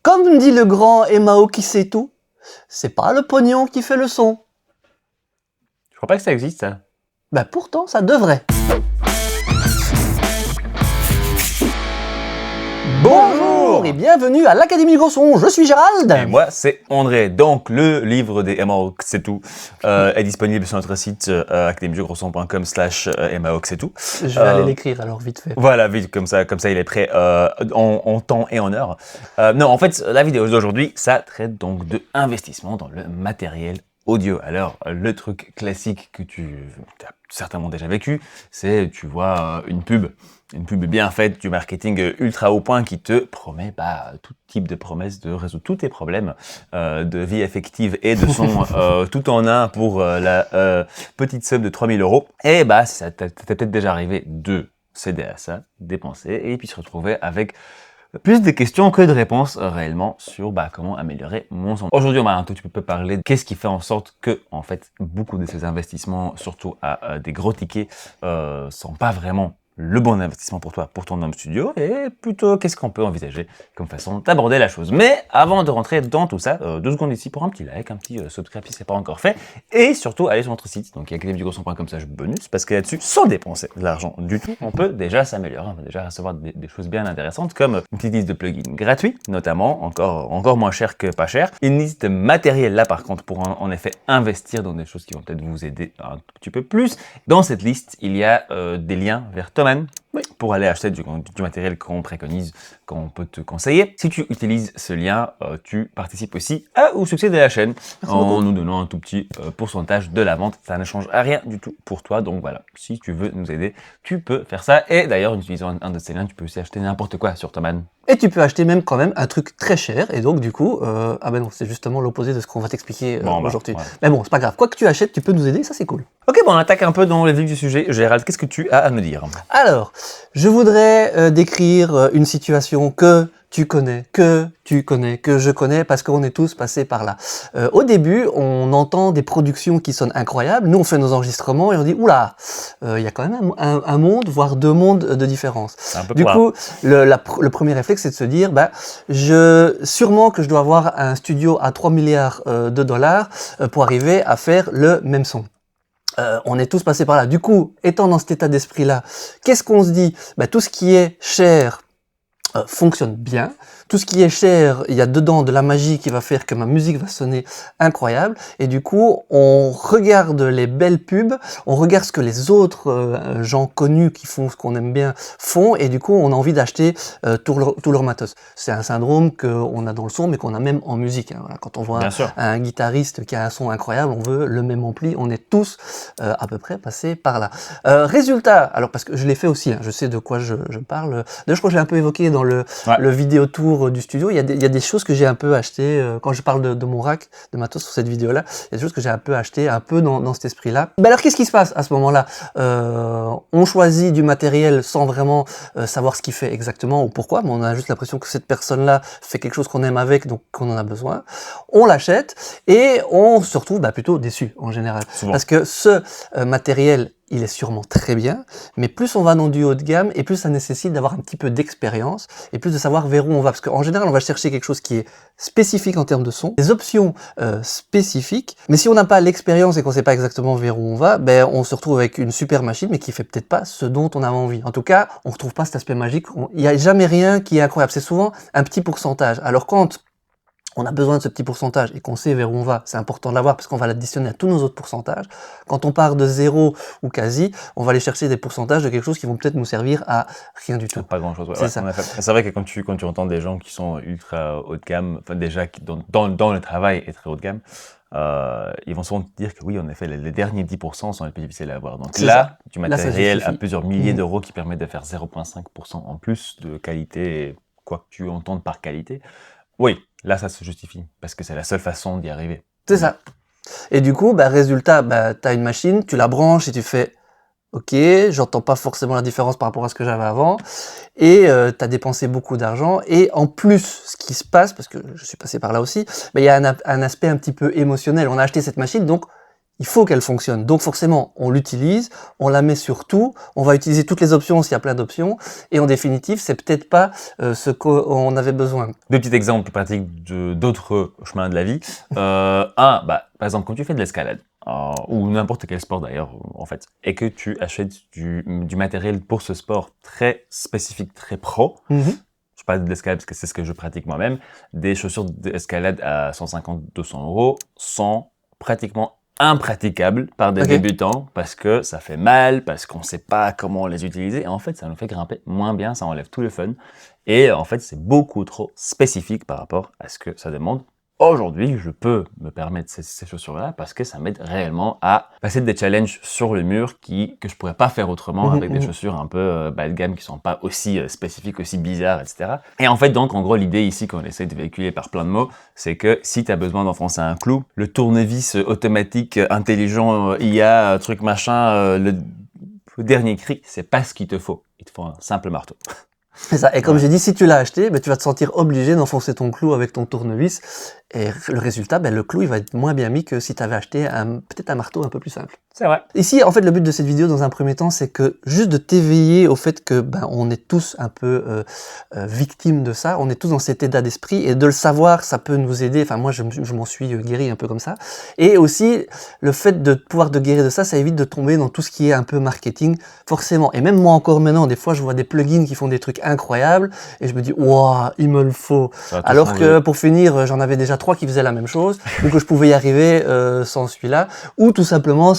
Comme dit le grand Emao qui sait tout, c'est pas le pognon qui fait le son. Je crois pas que ça existe, ça. Ben pourtant, ça devrait. Bonjour et bienvenue à l'Académie du Gros Son, je suis Gérald. Et moi, c'est André. Donc, le livre des MAO, c'est tout, est disponible sur notre site académiedugrosson.com/MAO, c'est tout. Je vais aller l'écrire alors vite fait. Voilà, vite, comme ça il est prêt en temps et en heure. Non, en fait, la vidéo d'aujourd'hui, ça traite donc de investissement dans le matériel audio. Alors, le truc classique que tu as certainement déjà vécu, c'est, tu vois, une pub bien faite, du marketing ultra haut point qui te promet tout type de promesses de résoudre tous tes problèmes de vie affective et de son tout en un pour la petite somme de 3000 €. Et ça t'est peut-être déjà arrivé de céder à ça, dépenser et puis se retrouver avec plus de questions que de réponses réellement sur comment améliorer mon son. Aujourd'hui, on va un tout petit peu parler de qu'est-ce qui fait en sorte que, en fait, beaucoup de ces investissements, surtout à des gros tickets, sont pas vraiment le bon investissement pour toi, pour ton home studio, et plutôt qu'est-ce qu'on peut envisager comme façon d'aborder la chose. Mais avant de rentrer dans tout ça, 2 secondes ici pour un petit like, un petit subscribe si c'est pas encore fait, et surtout aller sur notre site, donc academiedugrosson.com/bonus, parce que là-dessus, sans dépenser de l'argent du tout, on peut déjà s'améliorer, on va déjà recevoir des choses bien intéressantes, comme une petite liste de plugins gratuits, notamment, encore moins cher que pas cher, une liste de matériel là par contre pour en effet investir dans des choses qui vont peut-être vous aider un tout petit peu plus. Dans cette liste, il y a des liens vers Thomann, oui, pour aller acheter du matériel qu'on préconise, qu'on peut te conseiller. Si tu utilises ce lien, tu participes aussi au succès de la chaîne en nous donnant un tout petit pourcentage de la vente. Ça ne change rien du tout pour toi. Donc voilà, si tu veux nous aider, tu peux faire ça. Et d'ailleurs, en utilisant un de ces liens, tu peux aussi acheter n'importe quoi sur Thomann. Et tu peux acheter même quand même un truc très cher, et donc du coup, non, c'est justement l'opposé de ce qu'on va t'expliquer aujourd'hui. Ouais. Mais bon, c'est pas grave, quoi que tu achètes, tu peux nous aider, ça c'est cool. Ok, on attaque un peu dans le vif du sujet. Gérald, qu'est-ce que tu as à nous dire? Alors, je voudrais décrire une situation que tu connais, que je connais, parce qu'on est tous passés par là. Au début, on entend des productions qui sonnent incroyables, nous on fait nos enregistrements et on dit « Oula, il y a quand même un monde, voire 2 mondes de différence ». Du coup, le premier réflexe, c'est de se dire sûrement que je dois avoir un studio à 3 milliards de dollars pour arriver à faire le même son. On est tous passés par là. Du coup, étant dans cet état d'esprit-là, qu'est-ce qu'on se dit? Tout ce qui est cher fonctionne bien. Tout ce qui est cher, il y a dedans de la magie qui va faire que ma musique va sonner incroyable. Et du coup, on regarde les belles pubs, on regarde ce que les autres gens connus qui font ce qu'on aime bien font, et du coup, on a envie d'acheter tout leur matos. C'est un syndrome qu'on a dans le son, mais qu'on a même en musique. Hein. Voilà, quand on voit un guitariste qui a un son incroyable, on veut le même ampli. On est tous à peu près passés par là. Résultat, alors parce que je l'ai fait aussi, hein, je sais de quoi je parle. D'ailleurs, je crois que je l'ai un peu évoqué dans le vidéo tour du studio. Il y a des choses que j'ai un peu achetées quand je parle de mon rack de matos sur cette vidéo là, il y a des choses que j'ai un peu achetées un peu dans cet esprit là. Alors qu'est-ce qui se passe à ce moment là? On choisit du matériel sans vraiment savoir ce qu'il fait exactement ou pourquoi, mais on a juste l'impression que cette personne là fait quelque chose qu'on aime avec, donc qu'on en a besoin. On l'achète et on se retrouve plutôt déçu en général. Souvent. Parce que ce matériel, il est sûrement très bien, mais plus on va dans du haut de gamme, et plus ça nécessite d'avoir un petit peu d'expérience, et plus de savoir vers où on va. Parce qu'en général, on va chercher quelque chose qui est spécifique en termes de son, des options spécifiques, mais si on n'a pas l'expérience et qu'on ne sait pas exactement vers où on va, on se retrouve avec une super machine, mais qui fait peut-être pas ce dont on a envie. En tout cas, on ne retrouve pas cet aspect magique, il n'y a jamais rien qui est incroyable, c'est souvent un petit pourcentage. Alors quand on a besoin de ce petit pourcentage et qu'on sait vers où on va, c'est important de l'avoir parce qu'on va l'additionner à tous nos autres pourcentages. Quand on part de 0 ou quasi, on va aller chercher des pourcentages de quelque chose qui vont peut-être nous servir à rien du tout. Pas grand-chose. Ouais. C'est vrai que quand tu entends des gens qui sont ultra haut de gamme, enfin déjà qui dans le travail est très haut de gamme, ils vont souvent te dire que oui, en effet, les derniers 10% sont les plus difficiles à avoir. Donc là, du matériel à plusieurs milliers d'euros qui permet de faire 0,5% en plus de qualité, quoi que tu entendes par qualité. Oui, là, ça se justifie, parce que c'est la seule façon d'y arriver. C'est ça. Et du coup, résultat, t'as une machine, tu la branches et tu fais « Ok, j'entends pas forcément la différence par rapport à ce que j'avais avant. » Et t'as dépensé beaucoup d'argent. Et en plus, ce qui se passe, parce que je suis passé par là aussi, il y a un aspect un petit peu émotionnel. On a acheté cette machine, donc il faut qu'elle fonctionne. Donc forcément, on l'utilise, on la met sur tout, on va utiliser toutes les options s'il y a plein d'options, et en définitive, c'est peut-être pas ce qu'on avait besoin. Deux petits exemples pratiques d'autres chemins de la vie. Par exemple, quand tu fais de l'escalade, ou n'importe quel sport d'ailleurs, en fait, et que tu achètes du matériel pour ce sport très spécifique, très pro, je parle de l'escalade parce que c'est ce que je pratique moi-même, des chaussures d'escalade à 150-200 euros sont pratiquement impraticables par des débutants parce que ça fait mal, parce qu'on ne sait pas comment les utiliser, et en fait, ça nous fait grimper moins bien, ça enlève tout le fun, et en fait, c'est beaucoup trop spécifique par rapport à ce que ça demande. Aujourd'hui, je peux me permettre ces chaussures-là parce que ça m'aide réellement à passer des challenges sur le mur que je pourrais pas faire autrement avec des chaussures un peu bas de gamme qui sont pas aussi spécifiques, aussi bizarres, etc. Et en fait, donc, en gros, l'idée ici qu'on essaie de véhiculer par plein de mots, c'est que si tu as besoin d'enfoncer un clou, le tournevis automatique, intelligent, IA, truc machin, le dernier cri, c'est pas ce qu'il te faut. Il te faut un simple marteau. C'est ça. Et comme j'ai dit, si tu l'as acheté, tu vas te sentir obligé d'enfoncer ton clou avec ton tournevis. Et le résultat, le clou, il va être moins bien mis que si tu avais acheté peut-être un marteau un peu plus simple. C'est vrai. Ici, en fait, le but de cette vidéo, dans un premier temps, c'est que juste de t'éveiller au fait que on est tous un peu victimes de ça. On est tous dans cet état d'esprit, et de le savoir, ça peut nous aider. Enfin, moi, je m'en suis guéri un peu comme ça. Et aussi, le fait de pouvoir te guérir de ça, ça évite de tomber dans tout ce qui est un peu marketing, forcément. Et même moi, encore maintenant, des fois, je vois des plugins qui font des trucs incroyables, et je me dis, waouh, il me le faut. Alors que pour finir, j'en avais déjà 3 qui faisaient la même chose, ou que je pouvais y arriver sans celui-là, ou tout simplement,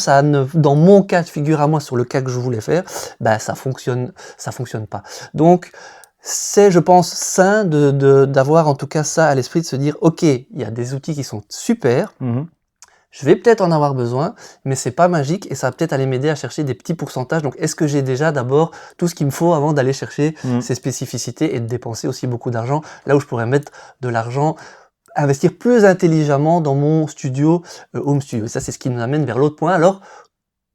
dans mon cas de figure à moi, sur le cas que je voulais faire, ça fonctionne pas. Donc, c'est, je pense, sain d'avoir en tout cas ça à l'esprit, de se dire, ok, il y a des outils qui sont super, je vais peut-être en avoir besoin, mais c'est pas magique, et ça va peut-être aller m'aider à chercher des petits pourcentages. Donc, est-ce que j'ai déjà d'abord tout ce qu'il me faut avant d'aller chercher ces spécificités et de dépenser aussi beaucoup d'argent, là où je pourrais mettre de l'argent, investir plus intelligemment dans mon studio, home studio. Et ça, c'est ce qui nous amène vers l'autre point. Alors,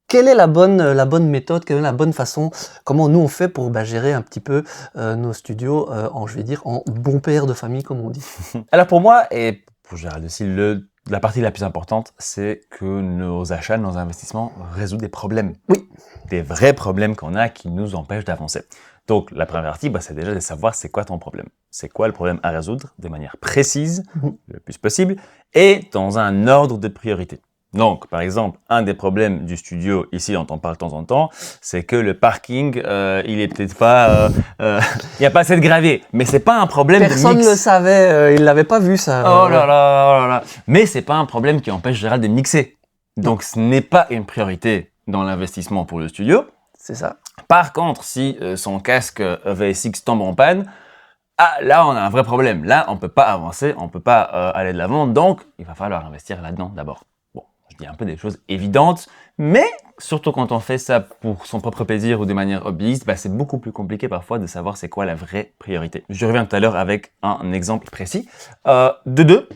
quelle est la bonne méthode, quelle est la bonne façon, comment nous on fait pour gérer un petit peu nos studios je vais dire, en bon père de famille, comme on dit. Alors pour moi, et pour Gérald aussi, la partie la plus importante, c'est que nos achats, nos investissements résolvent des problèmes. Oui. Des vrais problèmes qu'on a qui nous empêchent d'avancer. Donc, la première partie, c'est déjà de savoir c'est quoi ton problème. C'est quoi le problème à résoudre de manière précise, le plus possible, et dans un ordre de priorité. Donc, par exemple, un des problèmes du studio, ici, dont on parle de temps en temps, c'est que le parking, il est peut-être pas... il n'y a pas assez de gravier. Mais c'est pas un problème de mix. Personne ne le savait, il l'avait pas vu, ça. Oh là là. Mais c'est pas un problème qui empêche Gérald de mixer. Donc, ce n'est pas une priorité dans l'investissement pour le studio. C'est ça. Par contre, si son casque VSX tombe en panne, là, on a un vrai problème. Là, on peut pas avancer, on peut pas aller de l'avant, donc il va falloir investir là-dedans d'abord. Bon, je dis un peu des choses évidentes, mais surtout quand on fait ça pour son propre plaisir ou de manière hobbyiste, c'est beaucoup plus compliqué parfois de savoir c'est quoi la vraie priorité. Je reviens tout à l'heure avec un exemple précis. De deux,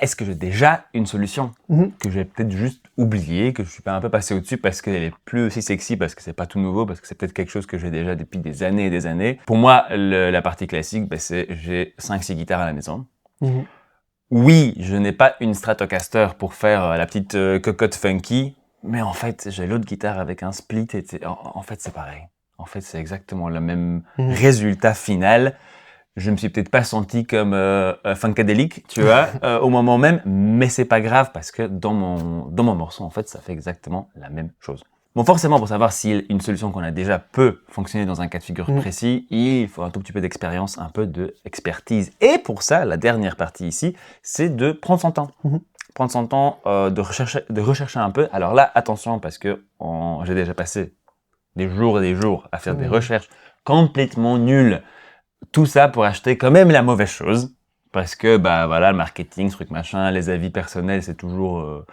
est-ce que j'ai déjà une solution que j'ai peut-être juste oubliée, que je suis pas un peu passé au-dessus parce qu'elle est plus aussi sexy, parce que c'est pas tout nouveau, parce que c'est peut-être quelque chose que j'ai déjà depuis des années et des années. Pour moi, la partie classique, c'est j'ai 5-6 guitares à la maison. Oui, je n'ai pas une Stratocaster pour faire la petite cocotte funky, mais en fait, j'ai l'autre guitare avec un split, et en fait, c'est pareil. En fait, c'est exactement le même résultat final. Je me suis peut-être pas senti comme funkadelic, tu vois, au moment même, mais c'est pas grave parce que dans mon morceau, en fait, ça fait exactement la même chose. Bon, forcément, pour savoir si une solution qu'on a déjà peut fonctionner dans un cas de figure précis, il faut un tout petit peu d'expérience, un peu d'expertise. Et pour ça, la dernière partie ici, c'est de prendre son temps. Prendre son temps de rechercher un peu. Alors là, attention, parce que j'ai déjà passé des jours et des jours à faire des recherches complètement nulles. Tout ça pour acheter quand même la mauvaise chose. Parce que, le marketing, ce truc machin, les avis personnels, c'est toujours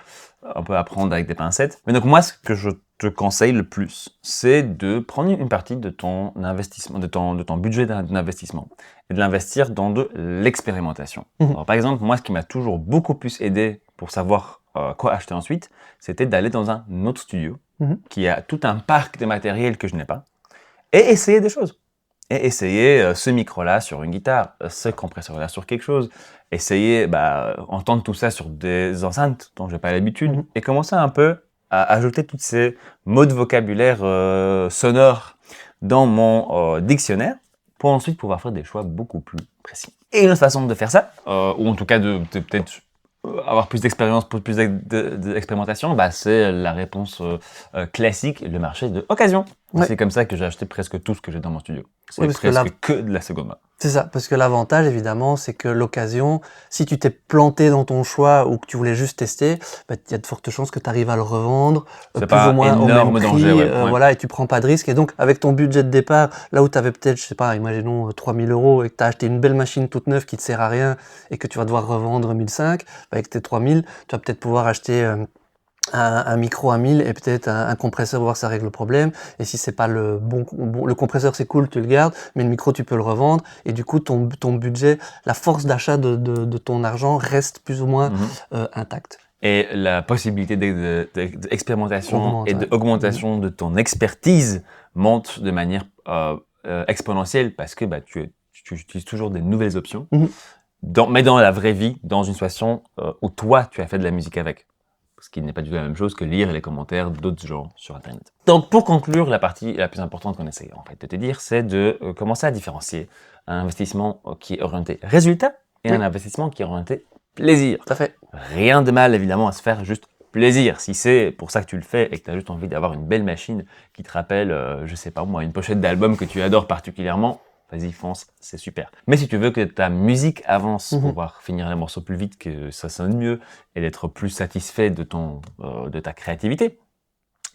un peu à prendre avec des pincettes. Mais donc moi, ce que je te conseille le plus, c'est de prendre une partie de ton investissement, de ton budget d'investissement, et de l'investir dans de l'expérimentation. Alors, par exemple, moi, ce qui m'a toujours beaucoup plus aidé pour savoir quoi acheter ensuite, c'était d'aller dans un autre studio qui a tout un parc de matériel que je n'ai pas, et essayer des choses. Et essayer ce micro-là sur une guitare, ce compresseur-là sur quelque chose, essayer entendre tout ça sur des enceintes dont j'ai pas l'habitude, et commencer un peu à ajouter tous ces mots de vocabulaire sonores dans mon dictionnaire pour ensuite pouvoir faire des choix beaucoup plus précis. Et une autre façon de faire ça, ou en tout cas de peut-être avoir plus d'expérience, plus d'expérimentation, bah, c'est la réponse classique, le marché de occasion. Ouais. C'est comme ça que j'ai acheté presque tout ce que j'ai dans mon studio. C'est Oui, parce que presque que de la seconde main. C'est ça, parce que l'avantage, évidemment, c'est que l'occasion, si tu t'es planté dans ton choix ou que tu voulais juste tester, bah, il y a de fortes chances que tu arrives à le revendre C'est plus pas ou moins au même énorme prix, danger, ouais. voilà, et tu prends pas de risque. Et donc, avec ton budget de départ, là où tu avais peut-être, je sais pas, imaginons 3000 € et que tu as acheté une belle machine toute neuve qui te sert à rien et que tu vas devoir revendre 1500, bah, avec tes 3000, tu vas peut-être pouvoir acheter un micro à 1000 et peut-être un compresseur, voir ça règle le problème. Et si c'est pas le bon, le compresseur c'est cool, tu le gardes, mais le micro tu peux le revendre. Et du coup, ton budget, la force d'achat de ton argent reste plus ou moins intacte. Et la possibilité d'expérimentation Augmente, et d'augmentation de ton expertise monte de manière exponentielle parce que bah, tu utilises toujours des nouvelles options, mais dans la vraie vie, dans une situation où toi, tu as fait de la musique avec. Ce qui n'est pas du tout la même chose que lire les commentaires d'autres gens sur Internet. Donc, pour conclure, la partie la plus importante qu'on essaie en fait de te dire, c'est de commencer à différencier un investissement qui est orienté résultat et un investissement qui est orienté plaisir. Tout à fait. Rien de mal, évidemment, à se faire juste plaisir. Si c'est pour ça que tu le fais et que tu as juste envie d'avoir une belle machine qui te rappelle, je sais pas moi, une pochette d'album que tu adores particulièrement, vas-y, fonce, c'est super. Mais si tu veux que ta musique avance, pour pouvoir finir les morceaux plus vite, que ça sonne mieux, et d'être plus satisfait de ta créativité,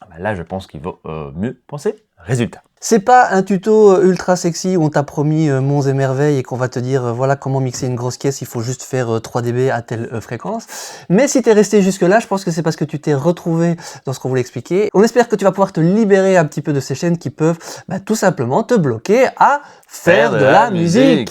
bah là, je pense qu'il vaut mieux penser résultat. C'est pas un tuto ultra sexy où on t'a promis monts et merveilles et qu'on va te dire voilà comment mixer une grosse caisse, il faut juste faire 3 dB à telle fréquence. Mais si t'es resté jusque là, je pense que c'est parce que tu t'es retrouvé dans ce qu'on voulait expliquer. On espère que tu vas pouvoir te libérer un petit peu de ces chaînes qui peuvent tout simplement te bloquer à faire de la musique.